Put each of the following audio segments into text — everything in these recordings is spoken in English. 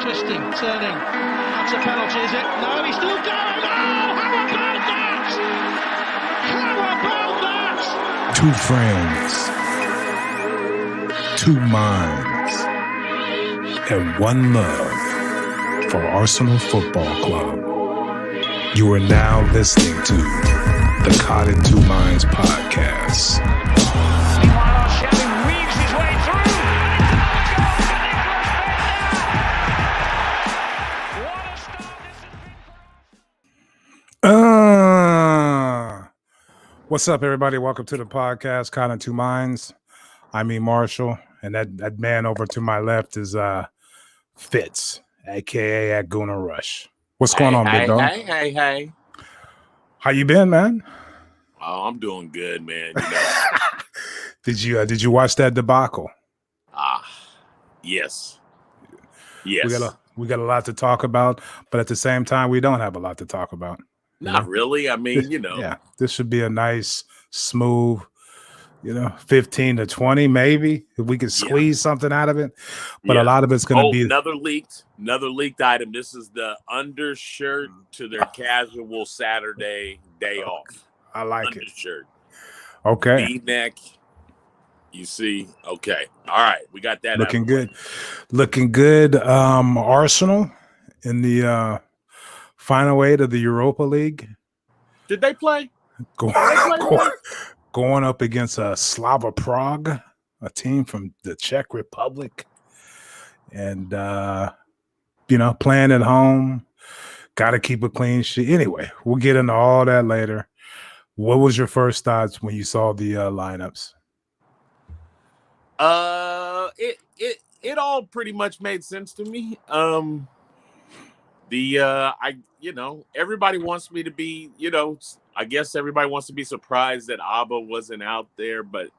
twisting, turning. That's a penalty, is it? No, he's still going. Oh, how about that? How about that? Two friends, two minds, and one love for Arsenal Football Club. You are now listening to the Caught in Two Minds podcast. Meanwhile, Shelly weaves his way through. What's up, everybody? Welcome to the podcast, Caught in Two Minds. I'm Marshall, and that man over to my left is Fitz, aka at Gooner Rush. What's going on, big dog? Hey. How you been, man? Oh, I'm doing good, man. Did you watch that debacle? Yes. We got a lot to talk about, but at the same time, we don't have a lot to talk about. Not really. I mean, Yeah, this should be a nice, smooth, 15 to 20, maybe, if we could squeeze something out of it. But a lot of it's going to be another leaked item. This is the undershirt to their casual Saturday day off. I like undershirt. Okay. V-neck. You see? Okay. All right. We got that. Looking good. Arsenal in the final eight of the Europa League. Did they play? Going up against Slavia Prague, a team from the Czech Republic. And, playing at home. Got to keep a clean sheet. Anyway, we'll get into all that later. What was your first thoughts when you saw the lineups? It all pretty much made sense to me. Everybody wants me to be, I guess everybody wants to be surprised that Auba wasn't out there, but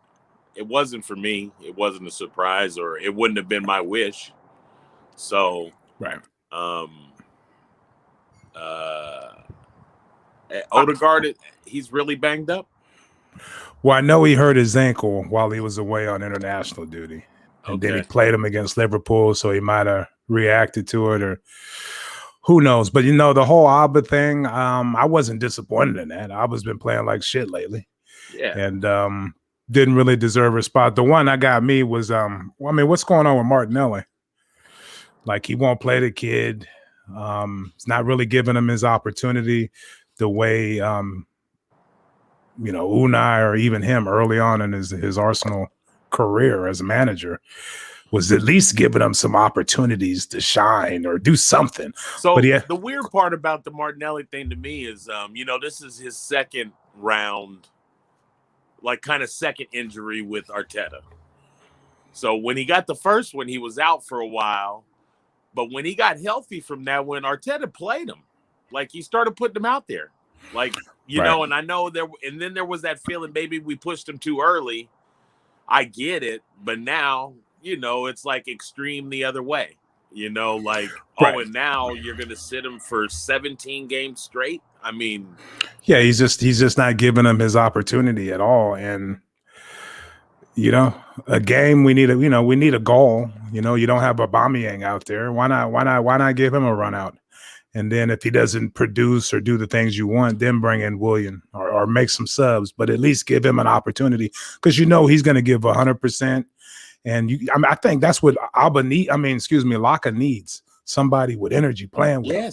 it wasn't for me. It wasn't a surprise, or it wouldn't have been my wish. So, right. Odegaard, he's really banged up. Well, I know he hurt his ankle while he was away on international duty. And then he played him against Liverpool, so he might have reacted to it, or who knows. But, the whole Auba thing, I wasn't disappointed in that. Auba's been playing like shit lately. Yeah. And didn't really deserve a spot. The one that got me was, what's going on with Martinelli? Like, he won't play the kid. It's not really giving him his opportunity the way, Unai or even him early on in his Arsenal career as a manager was at least giving him some opportunities to shine or do something. So the weird part about the Martinelli thing to me is, this is his second round, like kind of second injury with Arteta. So when he got the first one, he was out for a while. But when he got healthy from that, when Arteta played him, like he started putting him out there, like, and I know and then there was that feeling, maybe we pushed him too early. I get it. But now, it's like extreme the other way, and now you're going to sit him for 17 games straight. I mean, yeah, he's just not giving him his opportunity at all. And, a game, we need a goal. You don't have Aubameyang out there. Why not give him a run out? And then if he doesn't produce or do the things you want, then bring in William or make some subs, but at least give him an opportunity, because he's going to give 100%. And I think that's what Laka needs. Somebody with energy playing with him.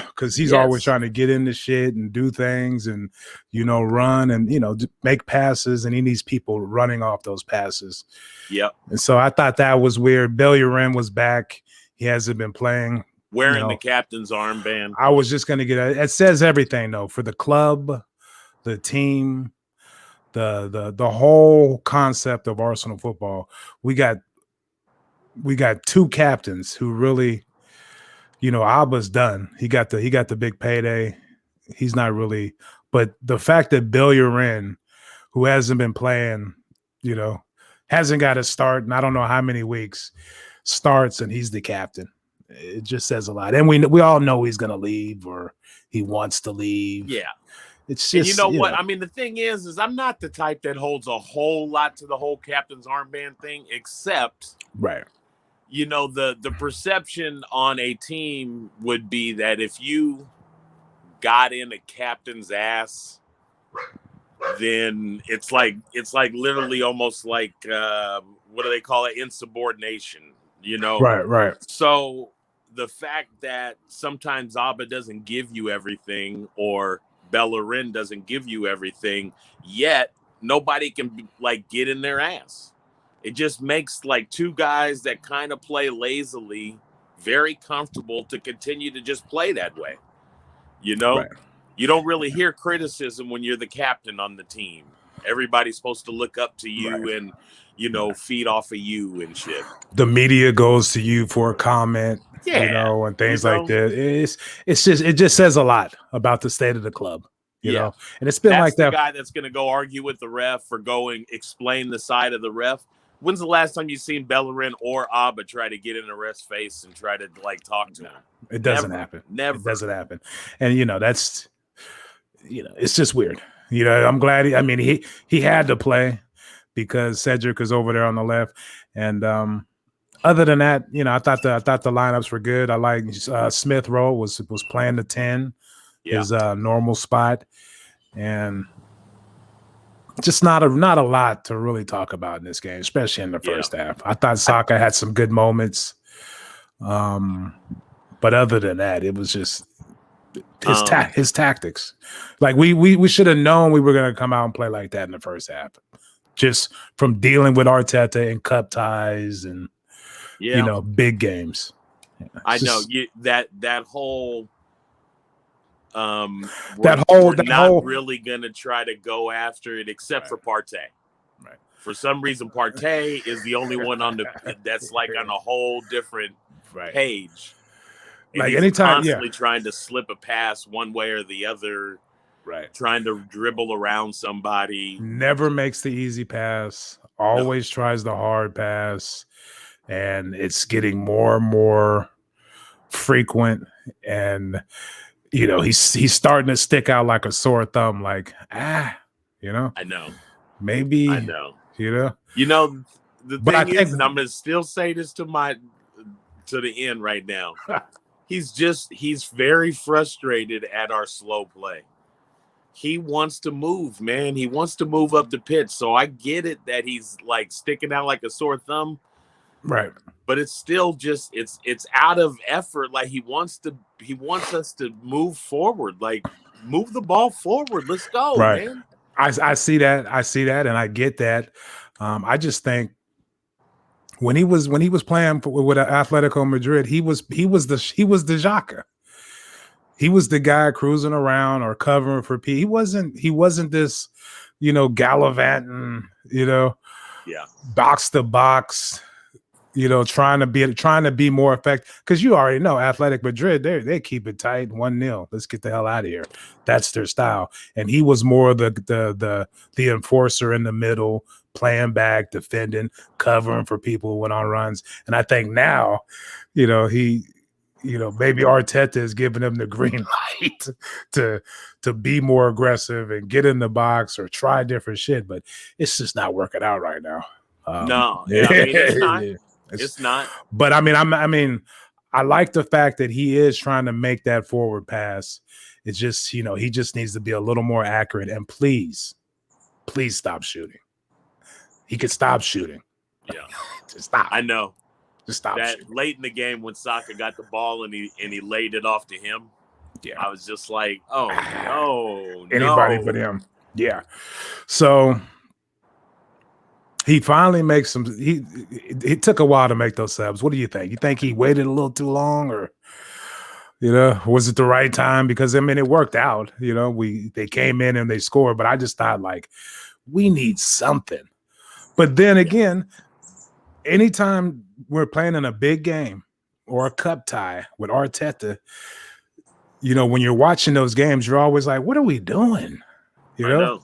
Because he's always trying to get into shit and do things and, run and, make passes, and he needs people running off those passes. Yep. And so I thought that was weird. Bellerin was back. He hasn't been playing. Wearing the captain's armband. I was just going to get it says everything, though, for the club, the team, the whole concept of Arsenal football. We got two captains who really, Auba's done. He got the big payday. He's not really, but the fact that Bellerin, who hasn't been playing, hasn't got a start in I don't know how many weeks, starts and he's the captain. It just says a lot. And we all know he's going to leave or he wants to leave. Yeah. It's just, what? I mean, the thing is I'm not the type that holds a whole lot to the whole captain's armband thing, except right. you know, the perception on a team would be that if you got in a captain's ass, then it's like literally almost like what do they call it? Insubordination, you know? Right. So the fact that sometimes Auba doesn't give you everything or Bellerin doesn't give you everything, yet nobody can like get in their ass. It just makes like two guys that kind of play lazily very comfortable to continue to just play that way. You know, Right. You don't really hear criticism when you're the captain on the team. Everybody's supposed to look up to you Right. and, you know, feed off of you and shit. The media goes to you for a comment, Yeah, you know, and things you know? like that. It just says a lot about the state of the club, you know. And it's been That's like the that. guy that's going to go argue with the ref or explain the side of the ref. When's the last time you've seen Bellerin or Auba try to get in the ref's face and try to like talk to him? It doesn't happen. Never. It doesn't happen. And you know, that's, you know, it's just weird. You know, I'm glad he had to play because Cedric is over there on the left. And other than that, you know, I thought the lineups were good. I like Smith Rowe was playing the 10, his normal spot, and just not a lot to really talk about in this game, especially in the first half. I thought Saka had some good moments, but other than that, it was just his tactics. Like we should have known we were going to come out and play like that in the first half, just from dealing with Arteta and cup ties and you know, big games. I know that whole really gonna try to go after it except for Partey. Right. For some reason, Partey is the only one that's like on a whole different page. And like he's anytime, constantly trying to slip a pass one way or the other. Right. Trying to dribble around somebody. Never makes the easy pass. Always tries the hard pass. And it's getting more and more frequent. And, you know, he's starting to stick out like a sore thumb. Like, you know. I know. Maybe. I know. You know. You know, the thing is, and I'm going to still say this to the end right now. He's very frustrated at our slow play. He wants to move, man. He wants to move up the pitch. So I get it that he's like sticking out like a sore thumb. Right. But it's still just it's out of effort. Like he wants us to move forward. Like move the ball forward. Let's go, man. I see that. And I get that. I just think when he was playing with Atletico Madrid, he was the Xhaka. He was the guy cruising around or covering for P. He wasn't this, you know, gallivanting, you know, box to box, you know, trying to be more effective. Because you already know Athletic Madrid, they keep it tight, 1-0. Let's get the hell out of here. That's their style. And he was more the enforcer in the middle, playing back, defending, covering for people who went on runs. And I think now, you know, maybe Arteta is giving him the green light to be more aggressive and get in the box or try different shit, but it's just not working out right now. No, it's not. It's not. But I mean, I like the fact that he is trying to make that forward pass. It's just, you know, he just needs to be a little more accurate. And please stop shooting. He could stop shooting. Yeah, just stop. I know. Just stop that shooting. Late in the game when Saka got the ball and he laid it off to him. Yeah, I was just like, oh no, anybody but him. Yeah, so he finally makes some. It took a while to make those subs. What do you think? You think he waited a little too long, or you know, was it the right time? Because I mean, it worked out. You know, they came in and they scored, but I just thought like we need something. But then again, anytime we're playing in a big game or a cup tie with Arteta, you know, when you're watching those games, you're always like, what are we doing? You know?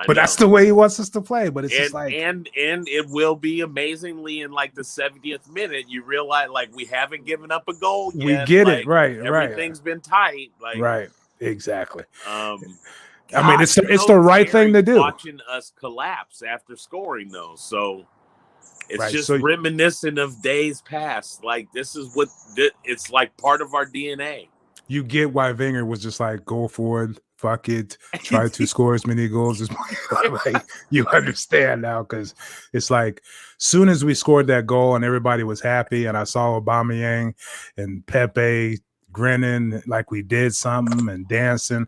But that's the way he wants us to play. But it's just like, and it will be amazingly in like the 70th minute, you realize like we haven't given up a goal yet. We get like, it, right? Everything's been tight, like right, exactly. God, I mean, it's the right thing to do. Watching us collapse after scoring those, so It's Right. just So reminiscent of days past. Like this is what it's like part of our DNA. you get why Wenger was just like, go for it, fuck it, try to score as many goals as like, you understand now, because it's like soon as we scored that goal and everybody was happy, and I saw Aubameyang and Pepe grinning like we did something and dancing,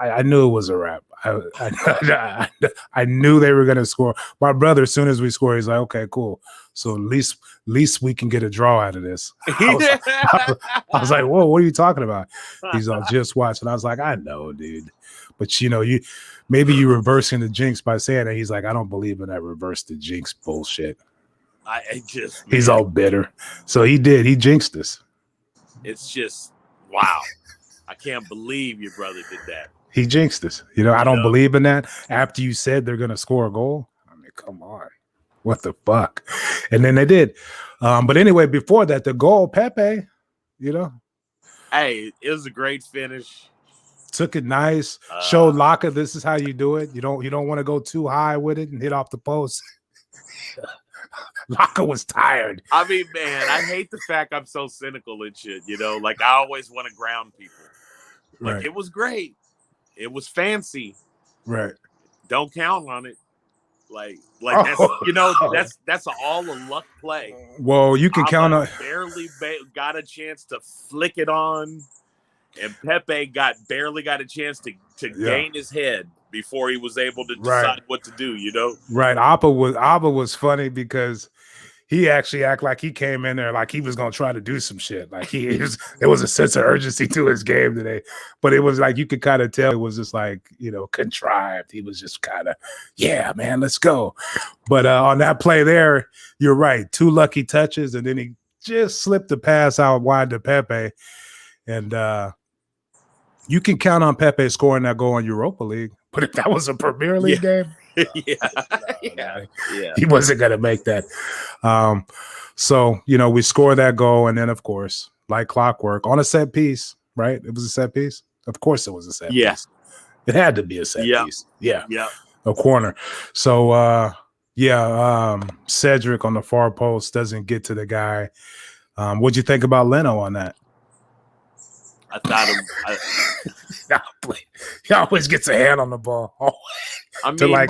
I knew it was a wrap. I knew they were going to score. My brother, as soon as we scored, he's like, okay, cool. So at least we can get a draw out of this. I was like, whoa, what are you talking about? He's all, just watch. And I was like, I know, dude. But you maybe you reversing the jinx by saying that. He's like, I don't believe in that reverse the jinx bullshit. He's all bitter. So he did. He jinxed us. It's just, wow. I can't believe your brother did that. He jinxed us. I don't believe in that. After you said they're going to score a goal, I mean, come on. What the fuck? And then they did. But anyway, before that, the goal, Pepe, Hey, it was a great finish. Took it nice. Showed Laka this is how you do it. You don't want to go too high with it and hit off the post. Laka was tired. I mean, man, I hate the fact I'm so cynical and shit, Like, I always want to ground people. Like, right. It was great. It was fancy. Right. Don't count on it. Like that's all a luck play. Well, you can count on. Barely got a chance to flick it on, and Pepe barely got a chance to gain his head before he was able to decide what to do. Right. Auba was funny because he actually acted like he came in there like he was gonna try to do some shit. Like there was a sense of urgency to his game today, but it was like you could kind of tell it was just like contrived. He was just kind of, yeah, man, let's go. But on that play there, you're right. 2 lucky touches, and then he just slipped the pass out wide to Pepe, and you can count on Pepe scoring that goal in Europa League. But if that was a Premier League game. He wasn't going to make that. So, we score that goal. And then, of course, like clockwork on a set piece, right? It was a set piece. Of course it was a set piece. It had to be a set piece. Yeah. A corner. So, Cedric on the far post doesn't get to the guy. What'd you think about Leno on that? I thought he always gets a hand on the ball. I mean,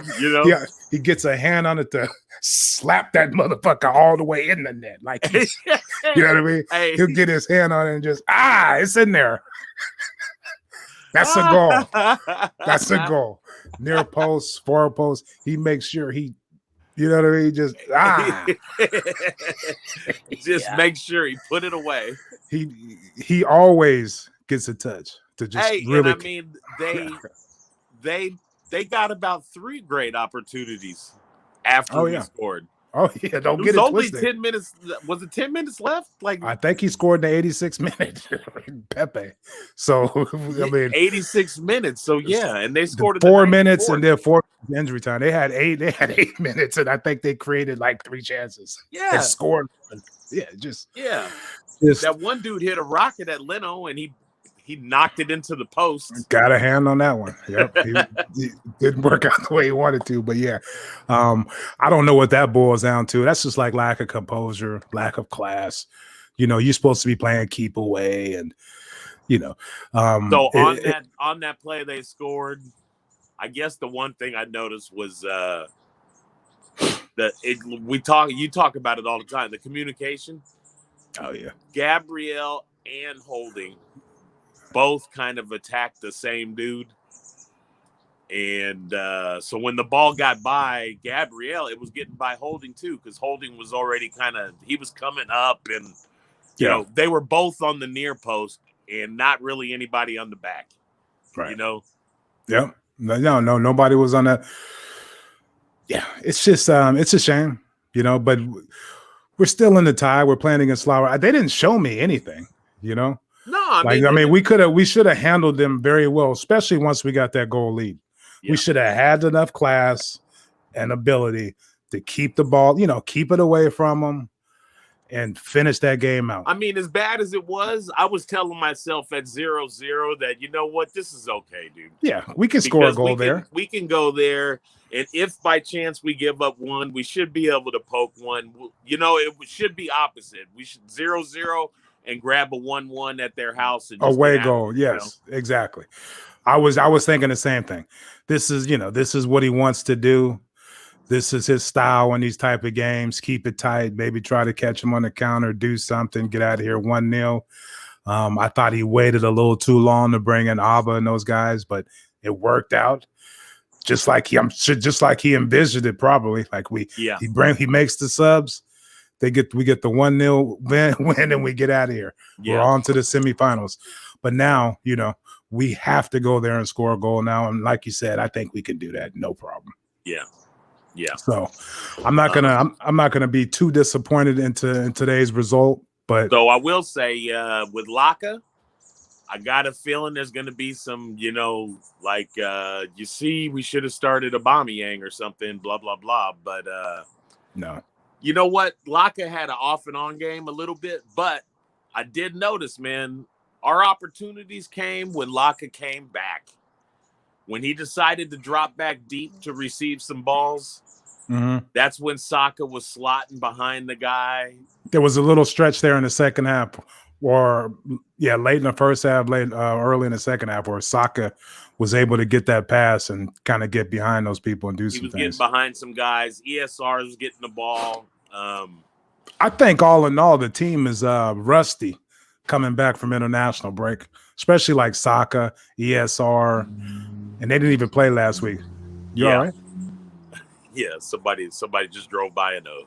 he gets a hand on it to slap that motherfucker all the way in the net. Like, you know what I mean? Hey. He'll get his hand on it and just, it's in there. That's a goal. That's a goal. Near post, far post. He makes sure you know what I mean? Just, just make sure he put it away. He always gets a touch to just really. And I mean, they got about 3 great opportunities after we scored. Oh yeah, don't get it only twisted. 10 minutes. Was it 10 minutes left? Like, I think he scored in the 86th minute. Pepe. So I mean, 86 minutes. So yeah, and they scored 4 minutes and then 4 injury time. They had 8 minutes, and I think they created like 3 chances. Yeah, and scored. Just that one dude hit a rocket at Leno, and he knocked it into the post. Got a hand on that one. Yep. He didn't work out the way he wanted to, but I don't know what that boils down to. That's just like lack of composure, lack of class. You're supposed to be playing keep away, and so on that play they scored, I guess the one thing I noticed was you talk about it all the time, the communication. Oh yeah. Gabriel and Holding both kind of attacked the same dude. And so when the ball got by Gabriel, it was getting by Holding too, because Holding was already he was coming up, and they were both on the near post and not really anybody on the back. Right. Yeah. No, nobody was on that. Yeah, it's just it's a shame, but we're still in the tie. We're playing against Slavia. They didn't show me anything, No, we should have handled them very well, especially once we got that goal lead. Yeah. We should have had enough class and ability to keep the ball, keep it away from them and finish that game out. I mean, as bad as it was, I was telling myself at 0-0 that, you know what, this is okay, dude. Yeah, we can score a goal there. We can go there, and if by chance we give up one, we should be able to poke one. You know, it should be opposite. We should 0-0 and grab a 1-1 at their house. And away goal, yes, you know? Exactly. I was thinking the same thing. This is what he wants to do. This is his style in these type of games. Keep it tight, maybe try to catch him on the counter, do something, get out of here 1-0. I thought he waited a little too long to bring in Auba and those guys, but it worked out just like he envisioned it. Probably like he makes the subs. We get the 1-0 win and we get out of here. Yeah. We're on to the semifinals. But now, you know, we have to go there and score a goal now. And like you said, I think we can do that. No problem. Yeah. Yeah. So I'm not gonna be too disappointed in today's result. But so I will say with Laka, I got a feeling there's gonna be some, you know, like you see, we should have started Aubameyang or something, blah blah blah. But no. You know what? Laka had an off and on game a little bit, but I did notice, man, our opportunities came when Laka came back. When he decided to drop back deep to receive some balls, that's when Saka was slotting behind the guy. There was a little stretch there in the second half, or late in the first half, early in the second half, where Saka was able to get that pass and kind of get behind those people and do some things. He was getting behind some guys. ESR was getting the ball. I think all in all, the team is rusty coming back from international break, especially like Saka, ESR, and they didn't even play last week. You all right? Yeah, somebody just drove by in a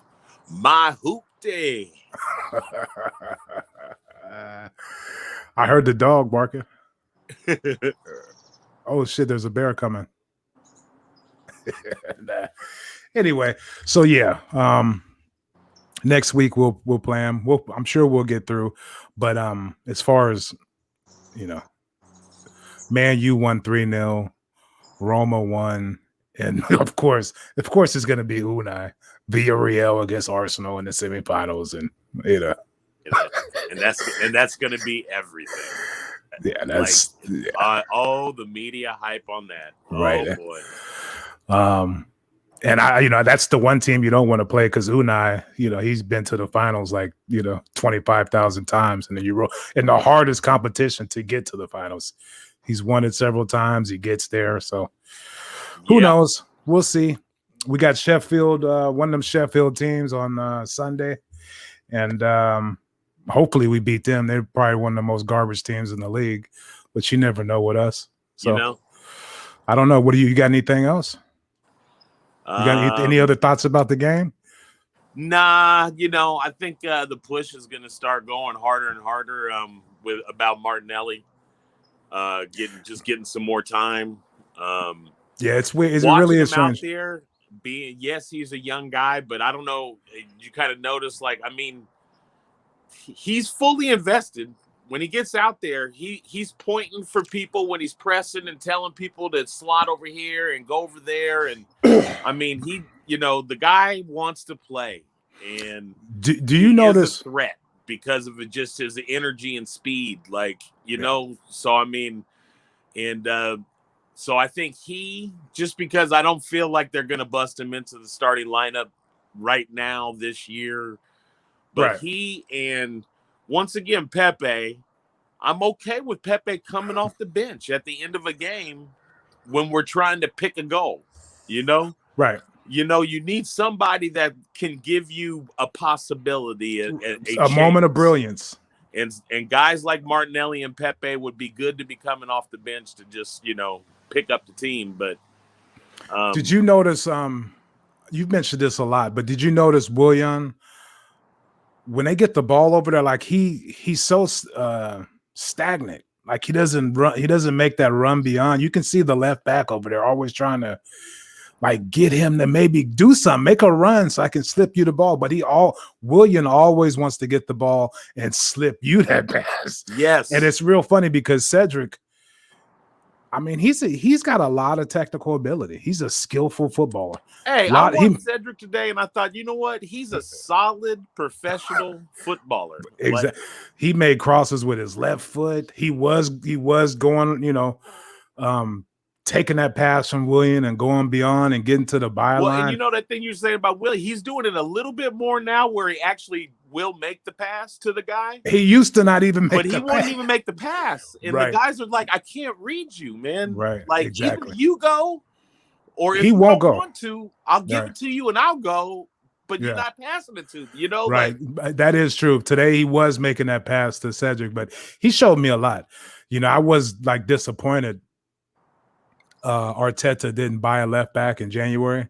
my hoop day. I heard the dog barking. Oh shit, there's a bear coming. Anyway, so yeah, next week we'll play him. I'm sure we'll get through, but as far as you know, Man U won 3-0, Roma won, and of course it's going to be Unai Villarreal against Arsenal in the semifinals, and you know, and that's going to be everything. Yeah, that's the media hype on that. Right. Oh boy. And that's the one team you don't want to play because Unai, he's been to the finals 25,000 times in the Euro, in the hardest competition to get to the finals. He's won it several times. He gets there. So who knows? We'll see. We got Sheffield, one of them Sheffield teams on Sunday. And hopefully we beat them. They're probably one of the most garbage teams in the league, but you never know with us. So I don't know. What you got anything else? You got any other thoughts about the game? Nah, I think the push is going to start going harder and harder about Martinelli getting some more time. Yeah, it's weird. It really is strange. Out there yes, he's a young guy, but I don't know. You kind of notice, he's fully invested. When he gets out there, he's pointing for people when he's pressing and telling people to slot over here and go over there. And I mean, the guy wants to play. And do you notice a threat because of just his energy and speed? So I mean, and so I think just because I don't feel like they're going to bust him into the starting lineup right now this year, but he and once again, Pepe, I'm okay with Pepe coming off the bench at the end of a game when we're trying to pick a goal, Right. You need somebody that can give you a possibility, a moment of brilliance. And guys like Martinelli and Pepe would be good to be coming off the bench to just, pick up the team. But did you notice, you've mentioned this a lot, but did you notice Willian, when they get the ball over there, he's so stagnant. He doesn't run. He doesn't make that run beyond. You can see the left back over there always trying to get him to maybe do something, make a run so I can slip you the ball. But Willian always wants to get the ball and slip you that pass. Yes. And it's real funny because Cedric, I mean, he's got a lot of technical ability. He's a skillful footballer. Hey, I watched Cedric today, and I thought, you know what? He's a solid professional footballer. Exactly. He made crosses with his left foot. He was going, taking that pass from Willian and going beyond and getting to the byline. Well, and you know that thing you're saying about Willie, he's doing it a little bit more now where he actually will make the pass to the guy. He used to not even make but he wouldn't even make the pass. And the guys are like, I can't read you, man. Right. Like, exactly. either you go, or if he you won't don't go. want to, I'll give it to you and I'll go, but you're not passing it to me, Right. That is true. Today he was making that pass to Cedric, but he showed me a lot. I was like disappointed Arteta didn't buy a left back in January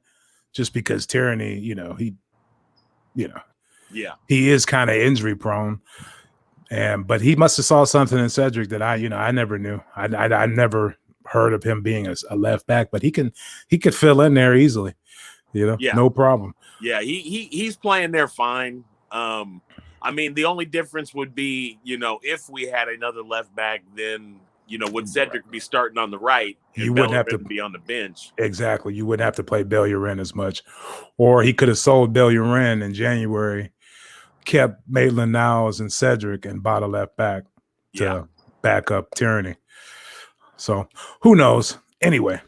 just because Tierney, he is kind of injury prone. But he must have saw something in Cedric that I never knew. I never heard of him being a left back, but he could fill in there easily, no problem. Yeah, he's playing there fine. I mean, the only difference would be, if we had another left back, then would Cedric be starting on the right? You wouldn't have to be on the bench. Exactly. You wouldn't have to play Bellerin as much. Or he could have sold Bellerin in January, kept Maitland-Niles and Cedric, and bought a left back to back up Tierney. So who knows? Anyway,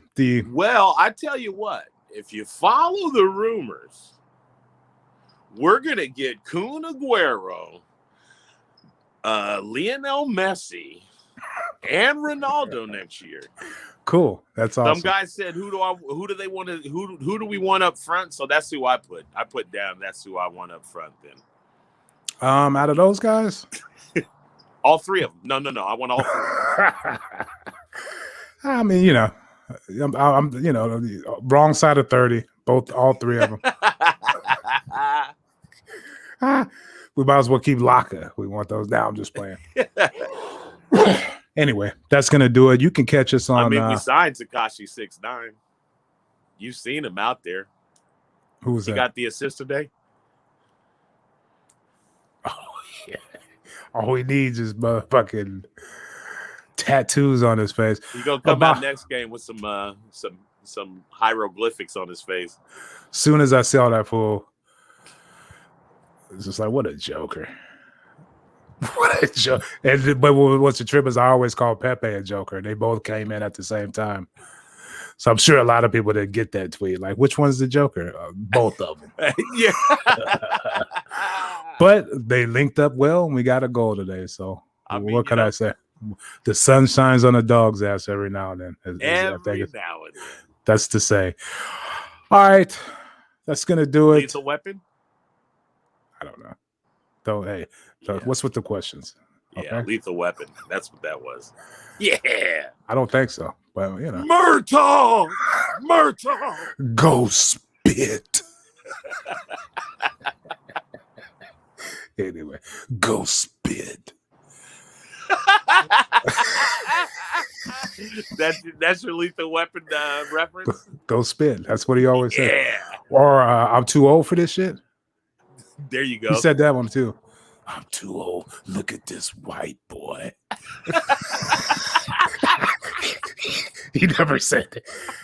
well, I tell you what, if you follow the rumors, we're gonna get Kun Aguero, Lionel Messi, and Ronaldo next year. Cool. That's awesome. Some guys said, who do they want to who do we want up front? So that's who I put down. That's who I want up front then. Out of those guys? All three of them. No. I want all three. I mean, I'm wrong side of 30. All three of them. We might as well keep Laka. We want those down. I'm just playing. Anyway, that's going to do it. You can catch us on... we signed Tekashi 6'9". You've seen him out there. Who's that? He got the assist today. Oh, yeah. All he needs is fucking tattoos on his face. He's going to come out next game with some hieroglyphics on his face. Soon as I saw that fool, it's just like, what a joker. What a joke. But what's the trip is I always call Pepe a joker. They both came in at the same time. So I'm sure a lot of people didn't get that tweet. Like, which one's the joker? Both of them. Yeah. But they linked up well, and we got a goal today. So what can I say? The sun shines on a dog's ass every now and then. Every now and then. That's to say. All right. That's going to do it. Lethal weapon? I don't know. What's with the questions? Yeah, okay. Lethal weapon. That's what that was. Yeah. I don't think so. But, Murtaugh! Go spit. Anyway, go spit. That's your Lethal Weapon reference? Go spit. That's what he always said. Yeah. Or I'm too old for this shit. There you go. He said that one too. I'm too old. Look at this white boy. He never said that.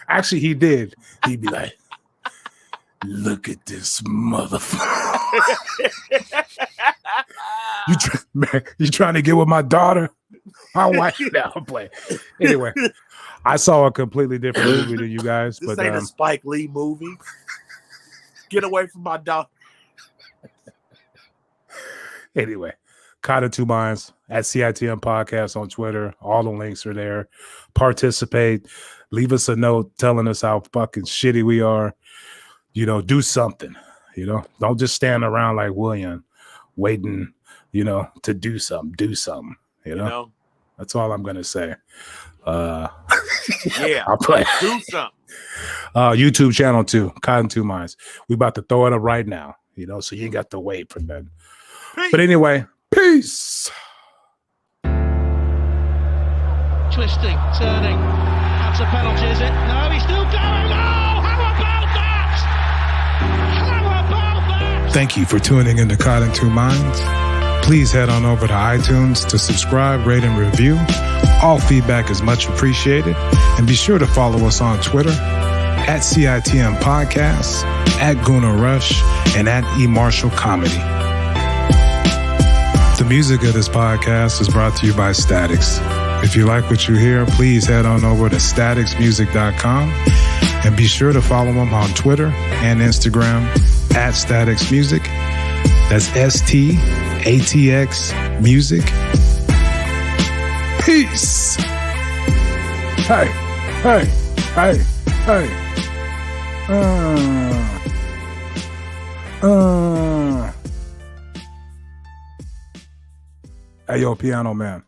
Actually, he did. He'd be like, look at this motherfucker. You trying to get with my daughter? I'm white now. I'm playing. Anyway, I saw a completely different movie than you guys. This ain't a Spike Lee movie. Get away from my daughter. Anyway, Caught in Two Minds at CITM Podcast on Twitter. All the links are there. Participate. Leave us a note telling us how fucking shitty we are. Do something. Don't just stand around like William waiting, to do something. Do something. That's all I'm gonna say. Yeah, I'll play. Do something. YouTube channel too. Caught in Two Minds. We about to throw it up right now. So you ain't got to wait for that. But anyway, peace. Twisting, turning. That's a penalty, is it? No, he's still going. Oh, how about that? How about that? Thank you for tuning in to Caught in Two Minds. Please head on over to iTunes to subscribe, rate, and review. All feedback is much appreciated. And be sure to follow us on Twitter at CITM Podcasts, at Guna Rush, and at eMarshall Comedy. The music of this podcast is brought to you by Statics. If you like what you hear, please head on over to staticsmusic.com and be sure to follow them on Twitter and Instagram at Statics Music. That's STATX Music. Peace. Hey, hey, hey, hey. Hey, yo, piano man.